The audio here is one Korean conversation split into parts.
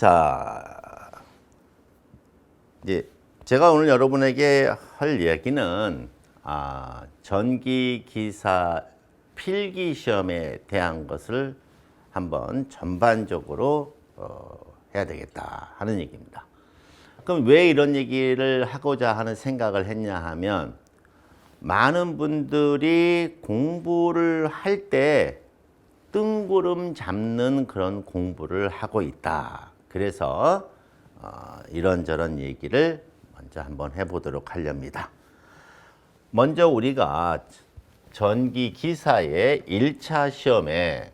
자, 이제 제가 오늘 여러분에게 할 이야기는 전기 기사 필기 시험에 대한 것을 한번 전반적으로 해야 되겠다 하는 얘기입니다. 그럼 왜 이런 얘기를 하고자 하는 생각을 했냐 하면, 많은 분들이 공부를 할 때 뜬구름 잡는 그런 공부를 하고 있다. 그래서 이런저런 얘기를 먼저 한번 해보도록 하렵니다. 먼저 우리가 전기 기사의 1차 시험에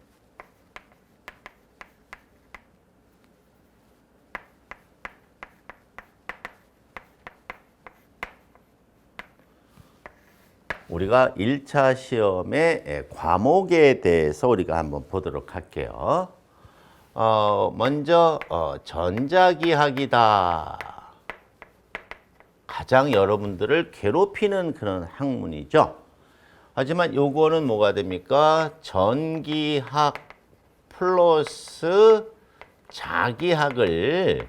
우리가 1차 시험의 과목에 대해서 우리가 한번 보도록 할게요. 먼저 전자기학이다. 가장 여러분들을 괴롭히는 그런 학문이죠. 하지만 요거는 뭐가 됩니까? 전기학 플러스 자기학을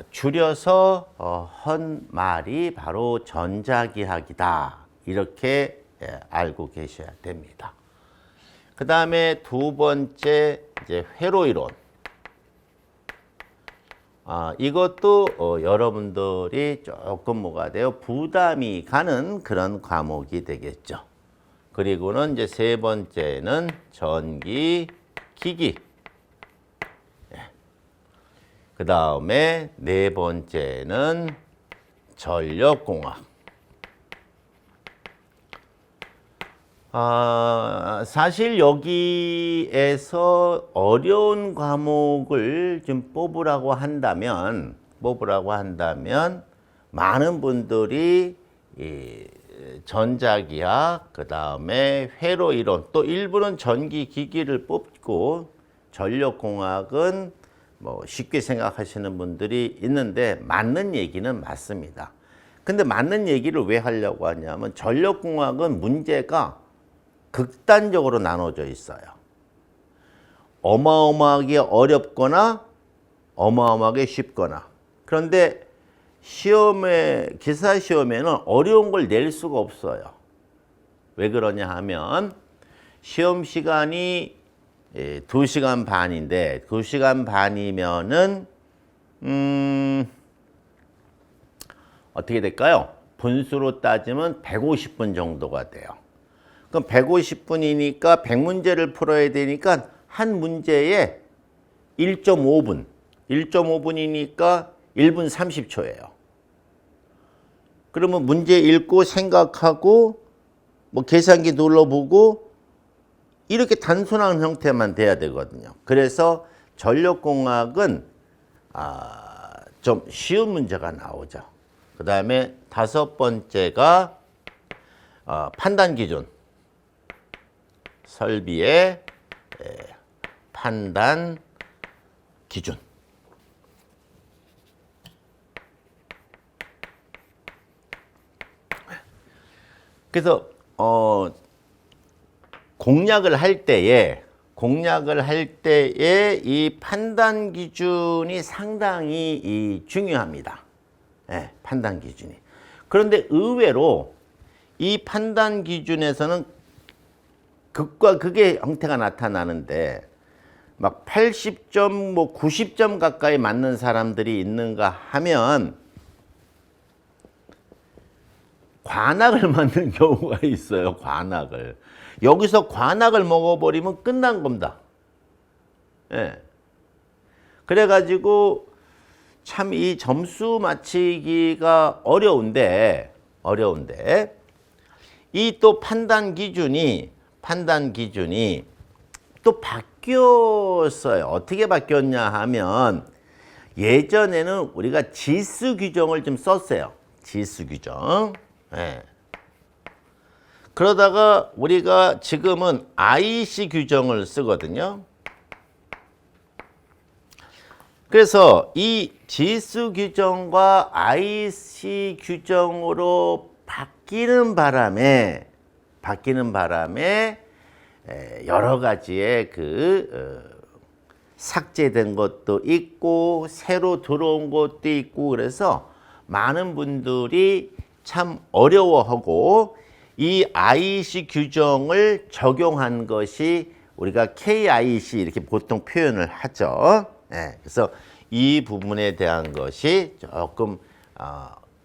줄여서 한 말이 바로 전자기학이다. 이렇게 알고 계셔야 됩니다. 그 다음에 두 번째 이제 회로이론. 이것도 여러분들이 조금 뭐가 돼요? 부담이 가는 그런 과목이 되겠죠. 그리고는 이제 세 번째는 전기기기. 그 다음에 네 번째는 전력공학. 사실 여기에서 어려운 과목을 좀 뽑으라고 한다면 많은 분들이 전자기학, 그 다음에 회로이론, 또 일부는 전기기기를 뽑고 전력공학은 뭐 쉽게 생각하시는 분들이 있는데, 맞는 얘기는 맞습니다. 근데 맞는 얘기를 왜 하려고 하냐면, 전력공학은 문제가 극단적으로 나눠져 있어요. 어마어마하게 어렵거나 어마어마하게 쉽거나. 그런데 기사 시험에는 어려운 걸 낼 수가 없어요. 왜 그러냐 하면, 시험 시간이 2시간 반인데 2시간 반이면은 어떻게 될까요? 분수로 따지면 150분 정도가 돼요. 그럼 150분이니까 100문제를 풀어야 되니까 한 문제에 1.5분. 1.5분이니까 1분 30초예요. 그러면 문제 읽고 생각하고 뭐 계산기 눌러보고 이렇게 단순한 형태만 돼야 되거든요. 그래서 전력공학은 좀 쉬운 문제가 나오죠. 그 다음에 다섯 번째가 판단 기준. 설비의 판단 기준. 그래서 공략을 할 때에 이 판단 기준이 상당히 중요합니다. 판단 기준이. 그런데 의외로 이 판단 기준에서는 극과 극의 형태가 나타나는데, 막 80점, 뭐 90점 가까이 맞는 사람들이 있는가 하면 관악을 맞는 경우가 있어요. 관악을. 여기서 관악을 먹어버리면 끝난 겁니다. 그래가지고 참 이 점수 맞히기가 어려운데 이 또 판단 기준이 또 바뀌었어요. 어떻게 바뀌었냐 하면, 예전에는 우리가 지수 규정을 좀 썼어요. 지수 규정. 그러다가 우리가 지금은 IC 규정을 쓰거든요. 그래서 이 지수 규정과 IC 규정으로 바뀌는 바람에 여러 가지의 삭제된 것도 있고 새로 들어온 것도 있고 그래서 많은 분들이 참 어려워하고 이 IEC 규정을 적용한 것이 우리가 KIC 이렇게 보통 표현을 하죠. 예, 그래서 이 부분에 대한 것이 조금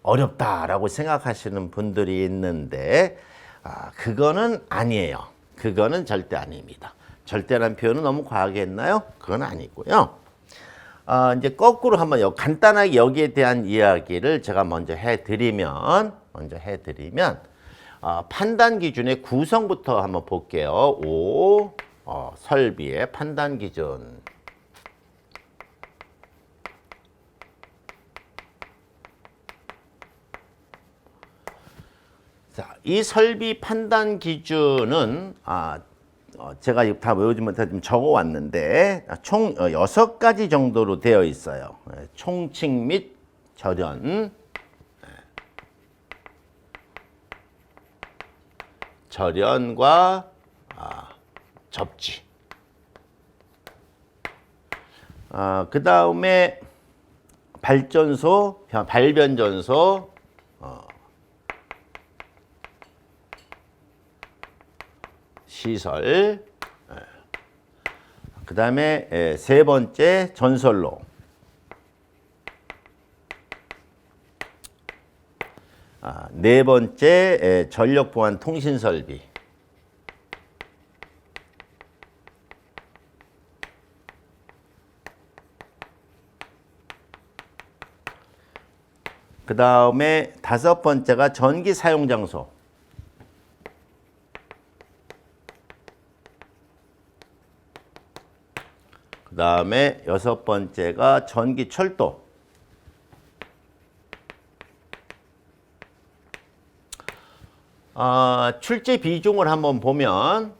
어렵다라고 생각하시는 분들이 있는데 그거는 아니에요. 그거는 절대 아닙니다. 절대라는 표현은 너무 과하게 했나요? 그건 아니고요. 이제 거꾸로 한번 간단하게 여기에 대한 이야기를 제가 먼저 해드리면 판단 기준의 구성부터 한번 볼게요. 설비의 판단 기준. 자, 이 설비 판단 기준은 제가 다 외우지 못해서 좀 적어왔는데 총 6가지 정도로 되어 있어요. 총칙 및 절연, 절연과 접지. 그 다음에 발전소, 발변전소, 시설, 그 다음에 세 번째 전선로, 네 번째 전력 보안 통신 설비, 그 다음에 다섯 번째가 전기 사용 장소, 그 다음에 여섯 번째가 전기 철도, 출제 비중을 한번 보면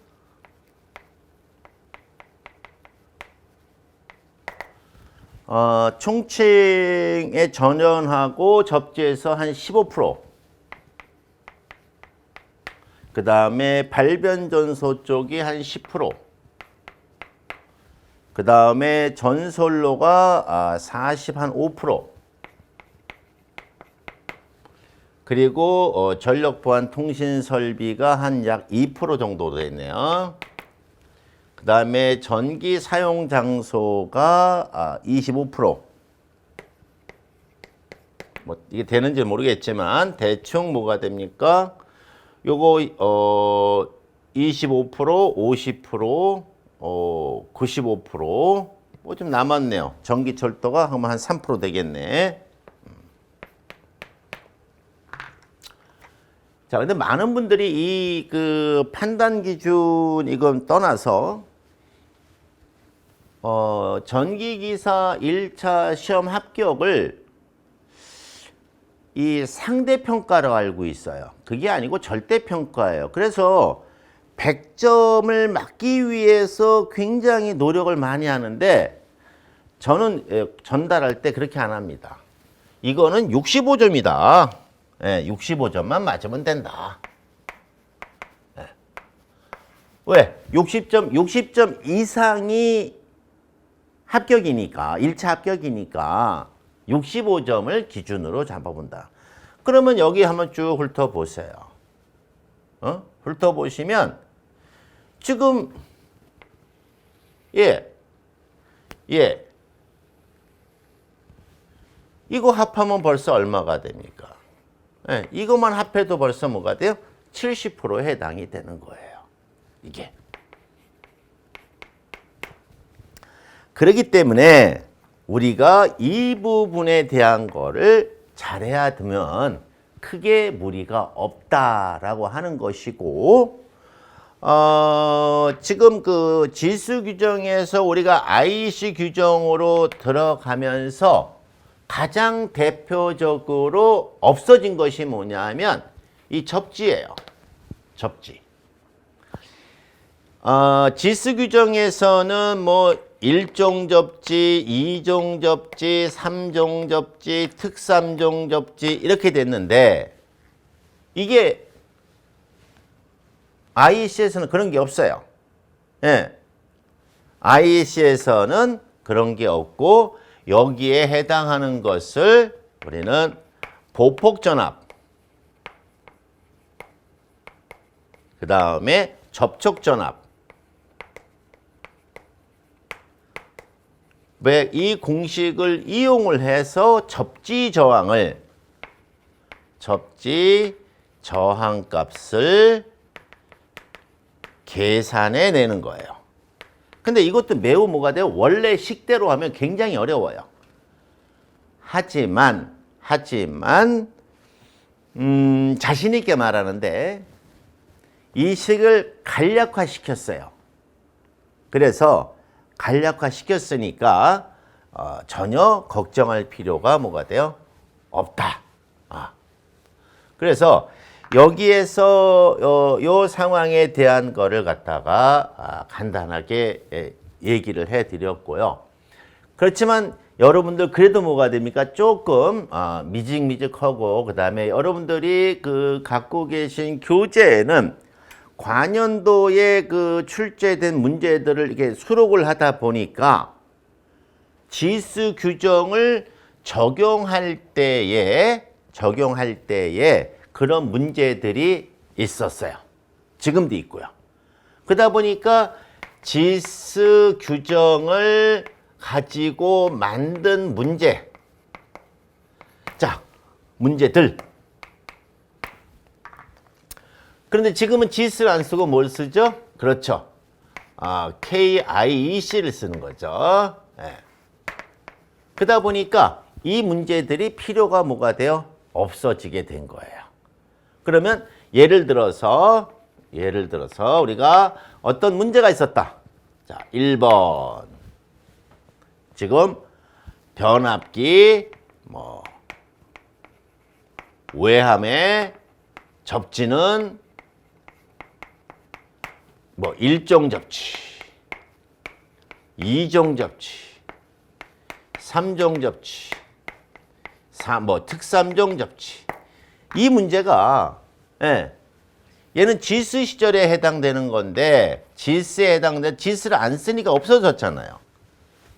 총칭에 전연하고 접지에서 한 15%, 그 다음에 발변전소 쪽이 한 10%, 그 다음에 전선로가 45%, 그리고 전력 보안 통신 설비가 한 약 2% 정도 되네요. 그 다음에 전기 사용 장소가 25%. 뭐 이게 되는지 모르겠지만 대충 뭐가 됩니까? 요거 25%, 50%, 95%, 뭐 좀 남았네요. 전기 철도가 한 3% 되겠네. 자, 근데 많은 분들이 이 그 판단 기준 이건 떠나서 전기기사 1차 시험 합격을 이 상대평가로 알고 있어요. 그게 아니고 절대평가예요. 그래서 100점을 맞기 위해서 굉장히 노력을 많이 하는데 저는 전달할 때 그렇게 안 합니다. 이거는 65점이다. 65점만 맞으면 된다. 왜? 60점 이상이 합격이니까, 1차 합격이니까 65점을 기준으로 잡아본다. 그러면 여기 한번 쭉 훑어보세요. 훑어보시면 지금 이거 합하면 벌써 얼마가 됩니까? 이것만 합해도 벌써 뭐가 돼요? 70%에 해당이 되는 거예요. 이게. 그렇기 때문에 우리가 이 부분에 대한 거를 잘해야 되면 크게 무리가 없다라고 하는 것이고, 지금 그 지수 규정에서 우리가 IEC 규정으로 들어가면서 가장 대표적으로 없어진 것이 뭐냐면 이 접지예요. 접지. 지수 규정에서는 뭐 1종 접지, 2종 접지, 3종 접지, 특3종 접지 이렇게 됐는데 이게 IEC에서는 그런 게 없어요. IEC에서는 그런 게 없고 여기에 해당하는 것을 우리는 보폭전압, 그 다음에 접촉전압. 왜 이 공식을 이용을 해서 접지 저항 값을 계산해 내는 거예요. 근데 이것도 매우 뭐가 돼요? 원래 식대로 하면 굉장히 어려워요. 하지만 자신 있게 말하는데 이 식을 간략화 시켰어요. 그래서 간략화 시켰으니까 전혀 걱정할 필요가 뭐가 돼요? 없다. 그래서 여기에서 요 상황에 대한 거를 갖다가 간단하게 얘기를 해드렸고요. 그렇지만 여러분들 그래도 뭐가 됩니까? 조금 미직미직하고 그 다음에 여러분들이 그 갖고 계신 교재에는 관연도에 그 출제된 문제들을 이렇게 수록을 하다 보니까 지수 규정을 적용할 때에 그런 문제들이 있었어요. 지금도 있고요. 그러다 보니까 지수 규정을 가지고 만든 문제. 자, 문제들. 그런데 지금은 지수를 안 쓰고 뭘 쓰죠? 그렇죠. KIEC를 쓰는 거죠. 네. 그러다 보니까 이 문제들이 필요가 뭐가 돼요? 없어지게 된 거예요. 그러면 예를 들어서 우리가 어떤 문제가 있었다. 자, 1번. 지금 변압기 외함의 접지는 1종 접지, 2종 접지, 3종 접지, 특3종 접지. 이 문제가 얘는 지수 시절에 해당되는 건데 지수에 해당되는 지수를 안 쓰니까 없어졌잖아요.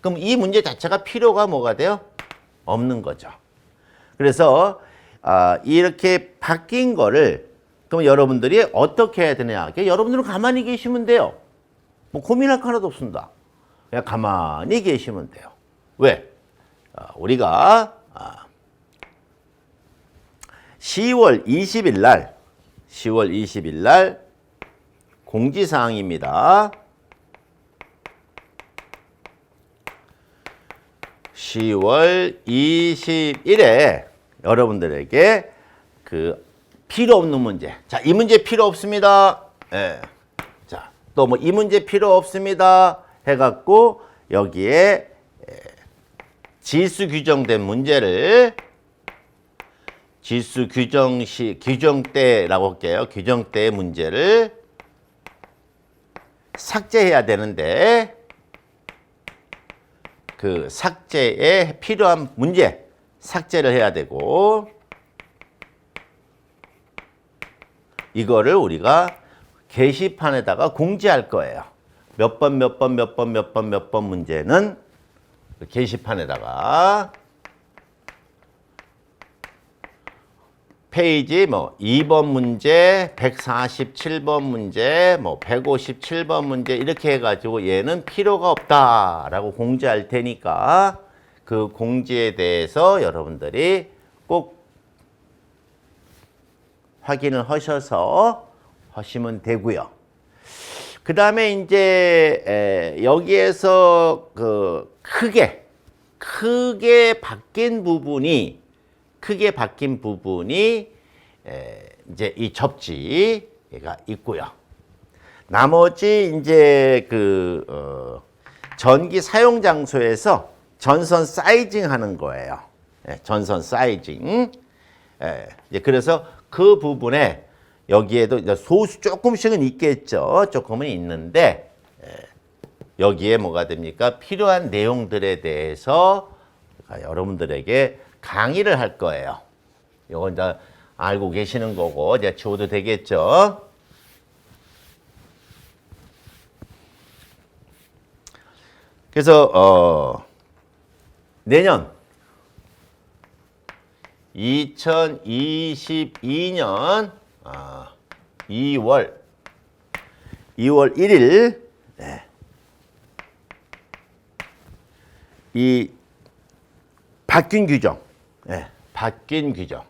그럼 이 문제 자체가 필요가 뭐가 돼요? 없는 거죠. 그래서 이렇게 바뀐 거를 그럼 여러분들이 어떻게 해야 되냐? 여러분들은 가만히 계시면 돼요. 뭐 고민할 거 하나도 없습니다. 그냥 가만히 계시면 돼요. 왜? 우리가 10월 20일 날 공지사항입니다. 10월 20일에 여러분들에게 그 필요 없는 문제. 자, 이 문제 필요 없습니다. 자, 또 이 문제 필요 없습니다. 해갖고 여기에 지수 규정된 문제를 지수 규정대라고 할게요. 규정대의 문제를 삭제해야 되는데 그 삭제에 필요한 문제 삭제를 해야 되고 이거를 우리가 게시판에다가 공지할 거예요. 몇 번 문제는 게시판에다가 페이지 2번 문제, 147번 문제, 157번 문제 이렇게 해가지고 얘는 필요가 없다라고 공지할 테니까 그 공지에 대해서 여러분들이 꼭 확인을 하셔서 하시면 되고요. 그 다음에 이제 여기에서 그 크게 바뀐 부분이 이제 이 접지가 있고요. 나머지 이제 그 전기 사용 장소에서 전선 사이징 하는 거예요. 전선 사이징. 그래서 그 부분에 여기에도 이제 소수 조금씩은 있겠죠. 조금은 있는데 여기에 뭐가 됩니까? 필요한 내용들에 대해서 여러분들에게 강의를 할 거예요. 이건 이제 알고 계시는 거고 이제 지워도 되겠죠. 그래서 내년 2022년 2월 1일 이 바뀐 규정, 바뀐 규정.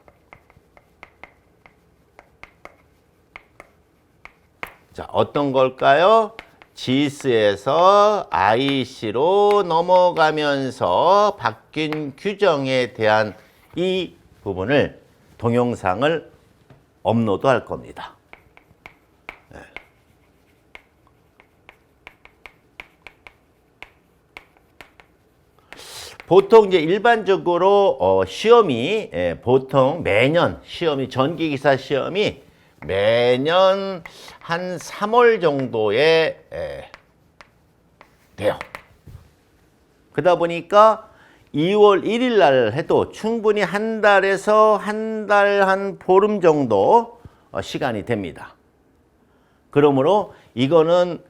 자, 어떤 걸까요? GS에서 IC로 넘어가면서 바뀐 규정에 대한 이 부분을 동영상을 업로드할 겁니다. 보통 이제 일반적으로 시험이 보통 매년 시험이 전기기사 시험이 매년 한 3월 정도에 돼요. 그러다 보니까 2월 1일 날 해도 충분히 한 달에서 한 달 한 보름 정도 시간이 됩니다. 그러므로 이거는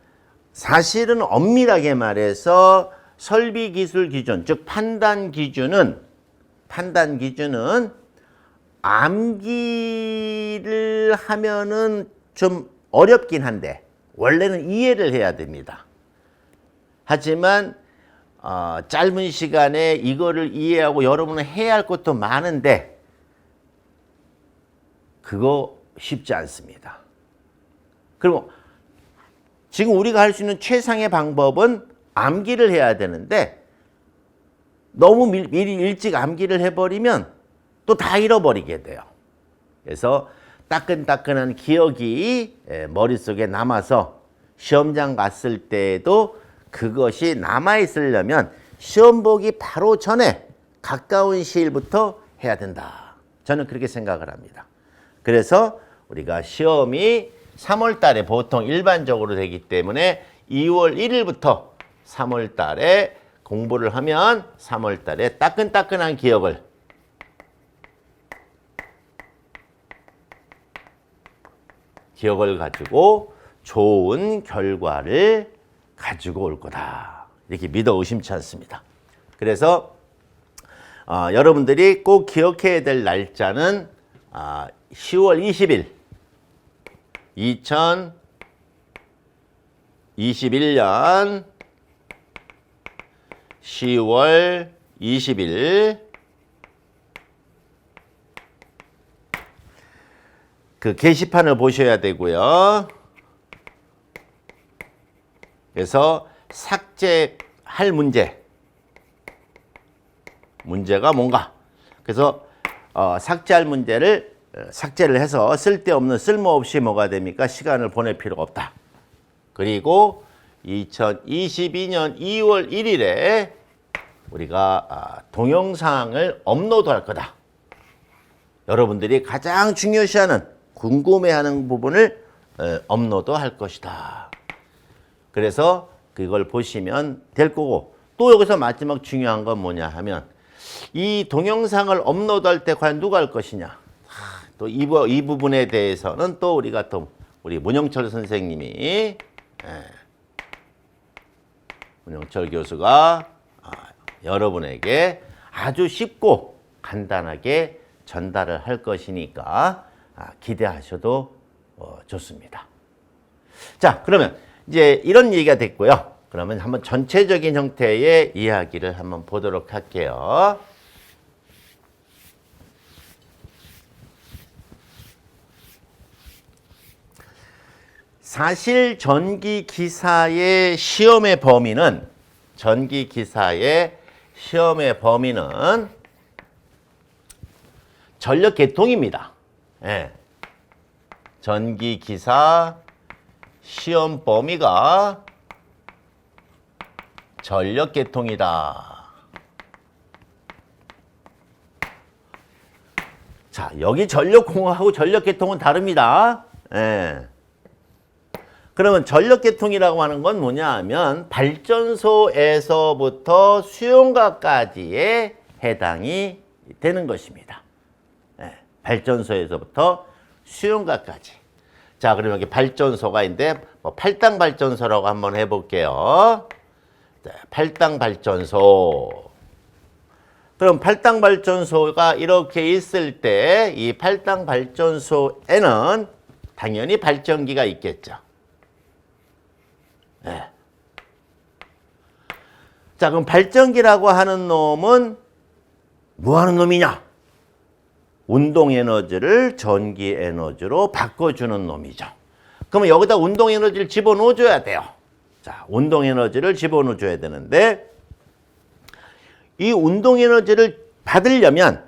사실은 엄밀하게 말해서 설비 기술 기준, 즉 판단 기준은 암기를 하면은 좀 어렵긴 한데 원래는 이해를 해야 됩니다. 하지만 짧은 시간에 이거를 이해하고 여러분은 해야 할 것도 많은데 그거 쉽지 않습니다. 그리고 지금 우리가 할 수 있는 최상의 방법은 암기를 해야 되는데 너무 미리 일찍 암기를 해버리면 또 다 잃어버리게 돼요. 그래서 따끈따끈한 기억이 머릿속에 남아서 시험장 갔을 때에도 그것이 남아있으려면 시험 보기 바로 전에 가까운 시일부터 해야 된다. 저는 그렇게 생각을 합니다. 그래서 우리가 시험이 3월 달에 보통 일반적으로 되기 때문에 2월 1일부터 3월 달에 공부를 하면 3월 달에 따끈따끈한 기억을 가지고 좋은 결과를 가지고 올 거다. 이렇게 믿어 의심치 않습니다. 그래서 여러분들이 꼭 기억해야 될 날짜는 10월 20일 2021년 10월 20일 그 게시판을 보셔야 되고요. 그래서 삭제할 문제가 뭔가. 그래서 삭제할 문제를 삭제를 해서 쓸데없는 쓸모없이 뭐가 됩니까? 시간을 보낼 필요가 없다. 그리고 2022년 2월 1일에 우리가 동영상을 업로드할 거다. 여러분들이 가장 중요시하는 궁금해하는 부분을 업로드할 것이다. 그래서 그걸 보시면 될 거고 또 여기서 마지막 중요한 건 뭐냐 하면 이 동영상을 업로드할 때 과연 누가 할 것이냐. 또 이 부분에 대해서는 또 우리가 또 우리 문영철 선생님이 문영철 교수가 여러분에게 아주 쉽고 간단하게 전달을 할 것이니까 기대하셔도 좋습니다. 자, 그러면 이제 이런 얘기가 됐고요. 그러면 한번 전체적인 형태의 이야기를 한번 보도록 할게요. 사실 전기기사의 시험의 범위는 전력 계통입니다. 전기기사 시험 범위가 전력 계통이다. 자, 여기 전력공학하고 전력 계통은 다릅니다. 그러면 전력 계통이라고 하는 건 뭐냐 하면 발전소에서부터 수용가까지에 해당이 되는 것입니다. 발전소에서부터 수용가까지. 자, 그러면 여기 발전소가 있는데 8당 발전소라고 한번 해볼게요. 팔당 발전소. 그럼 팔당 발전소가 이렇게 있을 때 이 팔당 발전소에는 당연히 발전기가 있겠죠. 네. 자, 그럼 발전기라고 하는 놈은 뭐 하는 놈이냐? 운동 에너지를 전기 에너지로 바꿔주는 놈이죠. 그러면 여기다 운동 에너지를 집어넣어 줘야 돼요. 자, 운동 에너지를 집어넣어 줘야 되는데 이 운동 에너지를 받으려면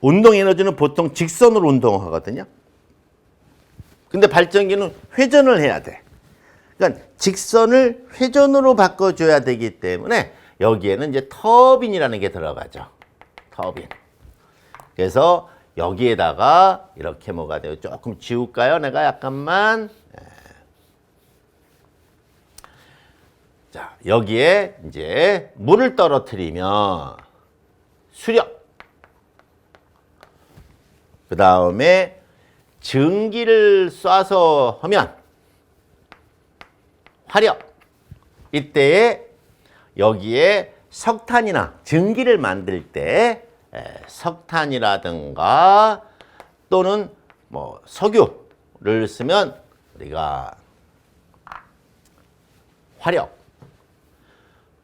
운동 에너지는 보통 직선으로 운동하거든요. 근데 발전기는 회전을 해야 돼. 그러니까 직선을 회전으로 바꿔줘야 되기 때문에 여기에는 이제 터빈이라는 게 들어가죠. 터빈. 그래서 여기에다가 이렇게 뭐가 돼요? 조금 지울까요? 내가 약간만. 자, 여기에 이제 물을 떨어뜨리면 수력. 그 다음에 전기를 쏴서 하면 화력. 이때에 여기에 석탄이나 전기를 만들 때 석탄이라든가 또는 뭐 석유를 쓰면 우리가 화력.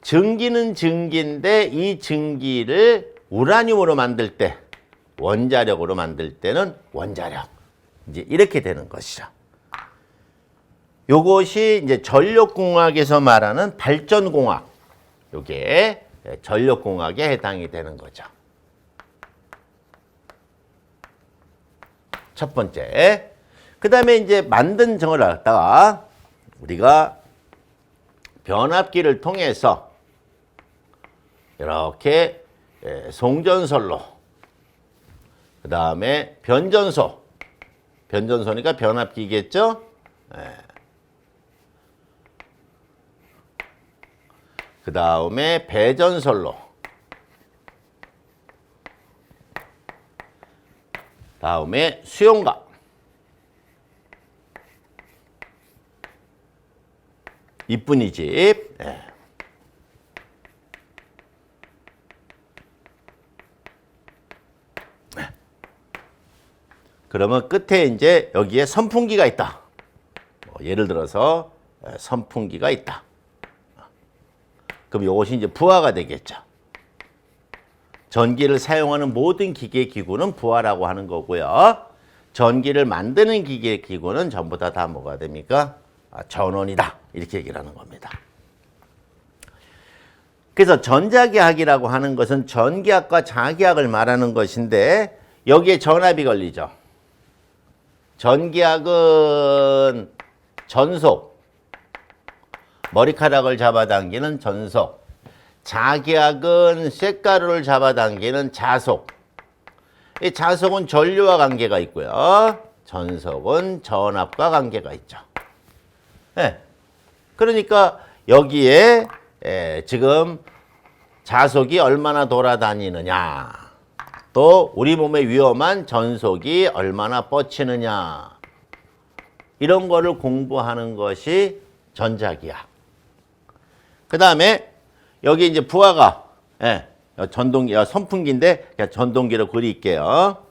전기는 전기인데 이 전기를 우라늄으로 만들 때, 원자력으로 만들 때는 원자력. 이제 이렇게 되는 것이죠. 요것이 이제 전력공학에서 말하는 발전공학. 요게 전력공학에 해당이 되는 거죠. 첫 번째. 그 다음에 이제 만든 정을 갖다가 우리가 변압기를 통해서 이렇게 송전선로, 그 다음에 변전소, 변전소니까 변압기겠죠? 그 다음에 배전선로, 다음에 수용각, 이쁜이 집. 그러면 끝에 이제 여기에 선풍기가 있다. 예를 들어서 선풍기가 있다. 그럼 이것이 이제 부하가 되겠죠. 전기를 사용하는 모든 기계 기구는 부하라고 하는 거고요. 전기를 만드는 기계 기구는 전부 다 뭐가 됩니까? 전원이다. 이렇게 얘기를 하는 겁니다. 그래서 전자기학이라고 하는 것은 전기학과 자기학을 말하는 것인데 여기에 전압이 걸리죠. 전기학은 전속, 머리카락을 잡아당기는 전속. 자기학은 쇳가루를 잡아당기는 자속. 이 자속은 전류와 관계가 있고요. 전속은 전압과 관계가 있죠. 네. 그러니까 여기에 지금 자속이 얼마나 돌아다니느냐, 또 우리 몸에 위험한 전속이 얼마나 뻗치느냐, 이런 거를 공부하는 것이 전자기학. 그 다음에 여기 이제 부하가 전동기, 선풍기인데 그냥 전동기로 그릴게요.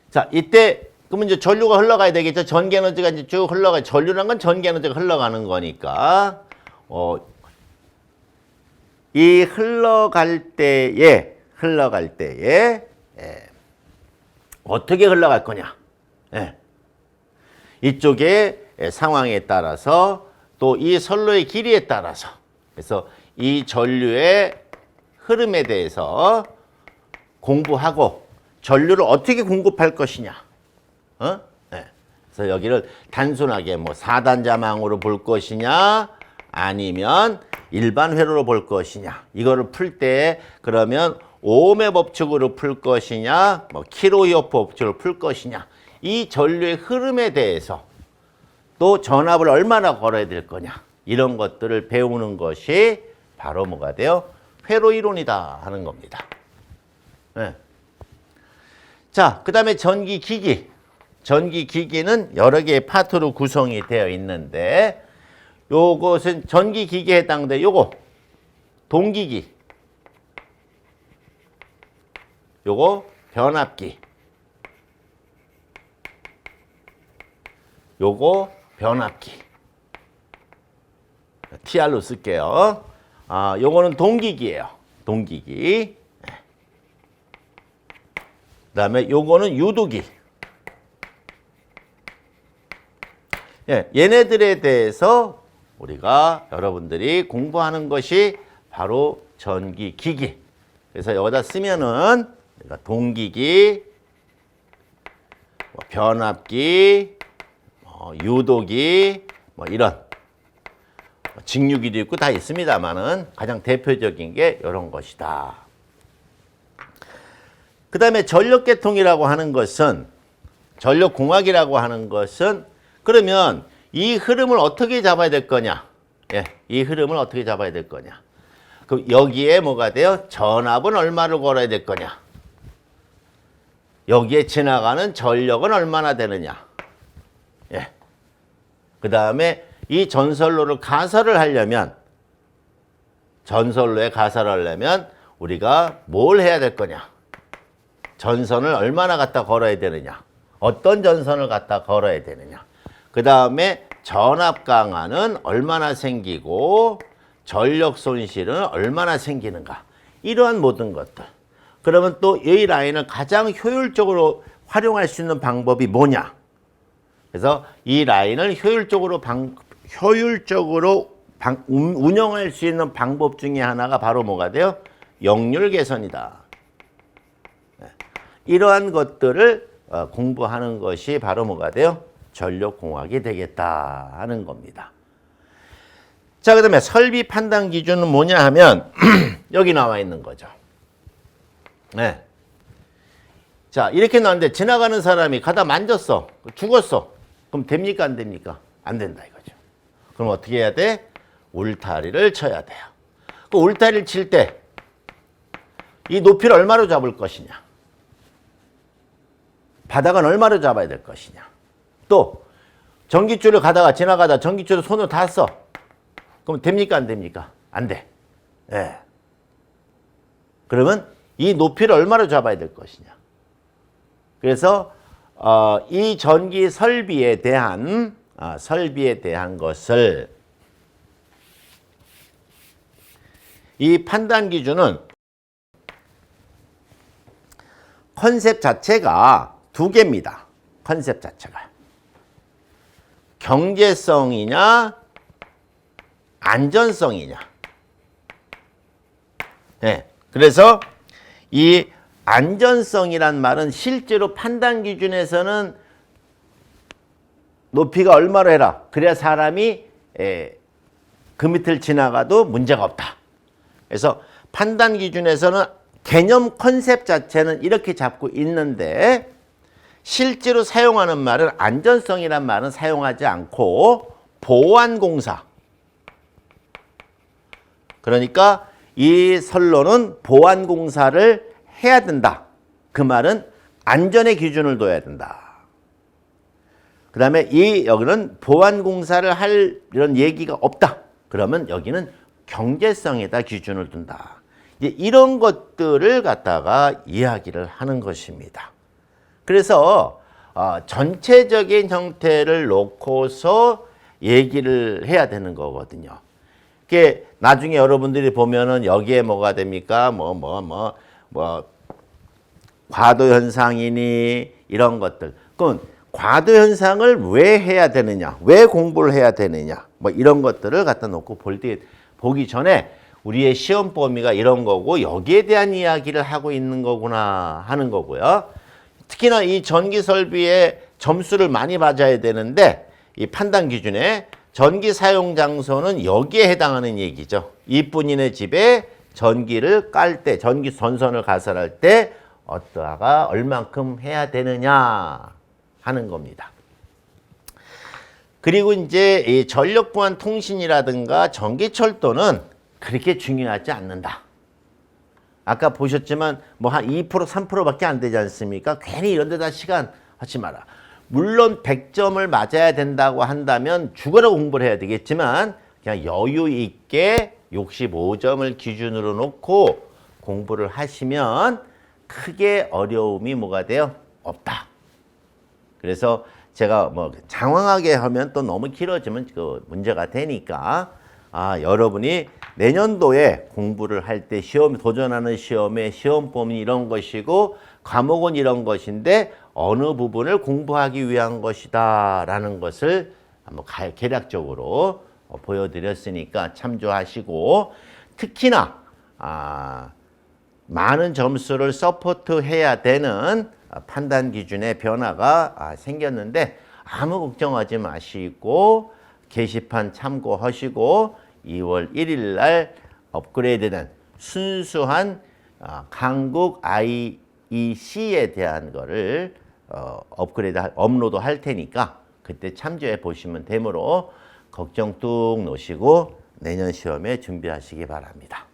자, 이때 그러면 이제 전류가 흘러가야 되겠죠. 전기 에너지가 이제 쭉 흘러가. 전류란 건 전기 에너지가 흘러가는 거니까 이 흘러갈 때에 어떻게 흘러갈 거냐? 이쪽의 상황에 따라서 또 이 선로의 길이에 따라서, 그래서 이 전류의 흐름에 대해서 공부하고 전류를 어떻게 공급할 것이냐. 그래서 여기를 단순하게 뭐 4단자망으로 볼 것이냐, 아니면 일반 회로로 볼 것이냐. 이거를 풀 때 그러면 오음의 법칙으로 풀 것이냐, 뭐 킬로히어프 법칙으로 풀 것이냐. 이 전류의 흐름에 대해서 또 전압을 얼마나 걸어야 될 거냐. 이런 것들을 배우는 것이 바로 뭐가 돼요? 회로 이론이다 하는 겁니다. 자, 그 다음에 전기기기. 전기기기는 여러 개의 파트로 구성이 되어 있는데 요것은 전기기기에 해당돼. 요거 동기기, 요거 변압기, 요거 변압기. TR로 쓸게요. 요거는 동기기예요. 동기기. 그다음에 요거는 유도기. 예, 얘네들에 대해서 우리가 여러분들이 공부하는 것이 바로 전기기기. 그래서 여기다 쓰면은 동기기, 변압기, 유도기, 이런 직류기도 있고 다 있습니다만은 가장 대표적인 게 이런 것이다. 그 다음에 전력계통이라고 하는 것은, 전력공학이라고 하는 것은, 그러면 이 흐름을 어떻게 잡아야 될 거냐? 예, 이 흐름을 어떻게 잡아야 될 거냐? 그럼 여기에 뭐가 돼요? 전압은 얼마를 걸어야 될 거냐? 여기에 지나가는 전력은 얼마나 되느냐? 예. 그 다음에 이 전선로를 가설을 하려면, 전선로에 가설을 하려면 우리가 뭘 해야 될 거냐? 전선을 얼마나 갖다 걸어야 되느냐? 어떤 전선을 갖다 걸어야 되느냐? 그 다음에 전압 강화는 얼마나 생기고 전력 손실은 얼마나 생기는가? 이러한 모든 것들. 그러면 또 이 라인을 가장 효율적으로 활용할 수 있는 방법이 뭐냐? 그래서 이 라인을 효율적으로 운영할 수 있는 방법 중에 하나가 바로 뭐가 돼요? 역률 개선이다. 이러한 것들을 공부하는 것이 바로 뭐가 돼요? 전력공학이 되겠다 하는 겁니다. 자, 그 다음에 설비 판단 기준은 뭐냐 하면 여기 나와 있는 거죠. 네. 자, 이렇게 나왔는데 지나가는 사람이 가다 만졌어. 죽었어. 그럼 됩니까? 안 됩니까? 안 된다 이거죠. 그럼 어떻게 해야 돼? 울타리를 쳐야 돼요. 그 울타리를 칠 때 이 높이를 얼마로 잡을 것이냐? 바닥은 얼마로 잡아야 될 것이냐? 또 전기줄을 지나가다 전기줄을 손으로 닿았어. 그럼 됩니까? 안 됩니까? 안 돼. 예. 그러면 이 높이를 얼마로 잡아야 될 것이냐? 그래서 이 전기 설비에 대한 것을, 이 판단 기준은 컨셉 자체가 두 개입니다. 컨셉 자체가 경제성이냐 안전성이냐. 네. 그래서 이 안전성이란 말은 실제로 판단 기준에서는 높이가 얼마로 해라. 그래야 사람이 그 밑을 지나가도 문제가 없다. 그래서 판단 기준에서는 개념 컨셉 자체는 이렇게 잡고 있는데 실제로 사용하는 말은 안전성이란 말은 사용하지 않고 보안공사. 그러니까 이 선로는 보안공사를 해야 된다. 그 말은 안전의 기준을 둬야 된다. 그 다음에 여기는 보안공사를 할 이런 얘기가 없다. 그러면 여기는 경제성에다 기준을 둔다. 이런 것들을 갖다가 이야기를 하는 것입니다. 그래서 전체적인 형태를 놓고서 얘기를 해야 되는 거거든요. 이게 나중에 여러분들이 보면은 여기에 뭐가 됩니까? 과도 현상이니 이런 것들. 그럼 과도 현상을 왜 해야 되느냐? 왜 공부를 해야 되느냐? 이런 것들을 갖다 놓고 보기 전에 우리의 시험 범위가 이런 거고 여기에 대한 이야기를 하고 있는 거구나 하는 거고요. 특히나 이 전기 설비의 점수를 많이 맞아야 되는데 이 판단 기준에 전기 사용 장소는 여기에 해당하는 얘기죠. 이뿐이네 집에 전기를 깔 때, 전기 전선을 가설할 때 어떠하가 얼만큼 해야 되느냐 하는 겁니다. 그리고 이제 이 전력보안 통신이라든가 전기철도는 그렇게 중요하지 않는다. 아까 보셨지만 한 2% 3%밖에 안 되지 않습니까? 괜히 이런 데다 시간 하지 마라. 물론 100점을 맞아야 된다고 한다면 죽어라 공부를 해야 되겠지만 그냥 여유 있게 65점을 기준으로 놓고 공부를 하시면 크게 어려움이 뭐가 돼요? 없다. 그래서 제가 뭐 장황하게 하면 또 너무 길어지면 그 문제가 되니까 여러분이 내년도에 공부를 할 때 시험 도전하는 시험의 시험 범위 이런 것이고 과목은 이런 것인데 어느 부분을 공부하기 위한 것이다 라는 것을 한번 개략적으로 보여드렸으니까 참조하시고 특히나 많은 점수를 서포트해야 되는 판단 기준의 변화가 생겼는데 아무 걱정하지 마시고 게시판 참고하시고 2월 1일 날 업그레이드된 순수한 강국 IEC에 대한 거를 업로드 할 테니까 그때 참조해 보시면 되므로 걱정 뚝 놓으시고 내년 시험에 준비하시기 바랍니다.